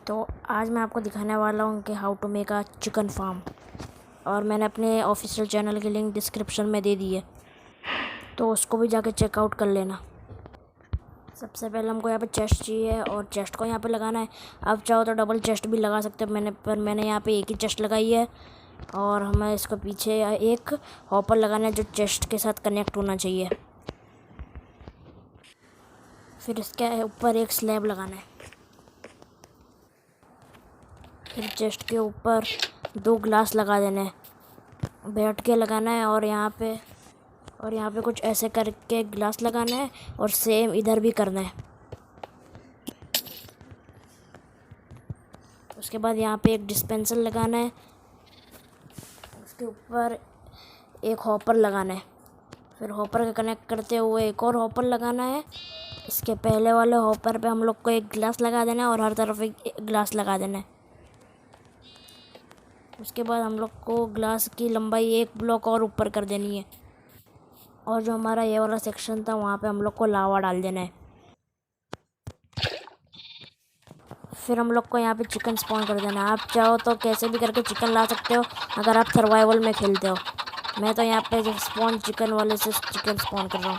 तो आज मैं आपको दिखाने वाला हूँ कि how to make a chicken farm. और मैंने अपने ऑफिशियल चैनल की लिंक डिस्क्रिप्शन में दे दी है, तो उसको भी जाके चेकआउट कर लेना। सबसे पहले हमको यहाँ पे चेस्ट चाहिए और चेस्ट को यहाँ पे लगाना है। आप चाहो तो डबल चेस्ट भी लगा सकते हो, मैंने यहाँ पे एक ही चेस्ट लगाई है। और हमें इसको पीछे एक हॉपर लगाना है जो चेस्ट के साथ कनेक्ट होना चाहिए। फिर इसके ऊपर एक स्लैब लगाना है। फिर चेस्ट के ऊपर 2 ग्लास लगा देने हैं, बैठ के लगाना है। और यहाँ पे कुछ ऐसे करके ग्लास लगाना है और सेम इधर भी करना है। उसके बाद यहाँ पे एक डिस्पेंसर लगाना है, उसके ऊपर एक हॉपर लगाना है। फिर हॉपर के कनेक्ट करते हुए एक और हॉपर लगाना है। इसके पहले वाले हॉपर पे हम लोग को एक ग्लास लगा देना है और हर तरफ एक ग्लास लगा देना है। उसके बाद हम लोग को ग्लास की लंबाई 1 ब्लॉक और ऊपर कर देनी है। और जो हमारा ये वाला सेक्शन था वहाँ पे हम लोग को लावा डाल देना है। फिर हम लोग को यहाँ पे चिकन स्पॉन कर देना है। आप चाहो तो कैसे भी करके चिकन ला सकते हो अगर आप सर्वाइवल में खेलते हो। मैं तो यहाँ पे स्पॉन चिकन वाले से चिकन स्पॉन कर रहा हूँ।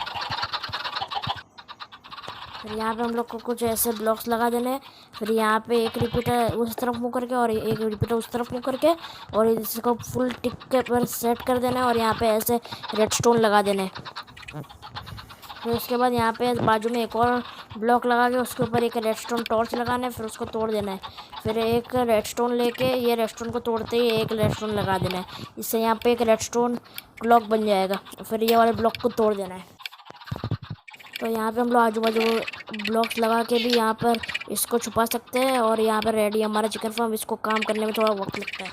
फिर यहाँ पे हम लोग को कुछ ऐसे ब्लॉक्स लगा देने हैं। फिर यहाँ पे एक रिपीटर उस तरफ मुँह करके और एक रिपीटर उस तरफ मुँह करके और इसको फुल टिक के पर सेट कर देना है। और यहाँ पे ऐसे रेडस्टोन लगा देने हैं। फिर उसके बाद यहाँ पे बाजू में एक और ब्लॉक लगा के उसके ऊपर एक रेडस्टोन टॉर्च लगाना है। फिर उसको तोड़ देना है। फिर एक रेडस्टोन लेके ये रेडस्टोन को तोड़ते ही एक रेडस्टोन लगा देना है। इससे यहाँ पे एक रेडस्टोन क्लॉक बन जाएगा। फिर ये वाले ब्लॉक को तोड़ देना है। तो यहाँ पे हम लोग आजू बाजू ब्लॉक्स लगा के भी यहाँ पर इसको छुपा सकते हैं। और यहाँ पर रेडी हमारा चिकन फार्म। इसको काम करने में थोड़ा वक्त लगता है।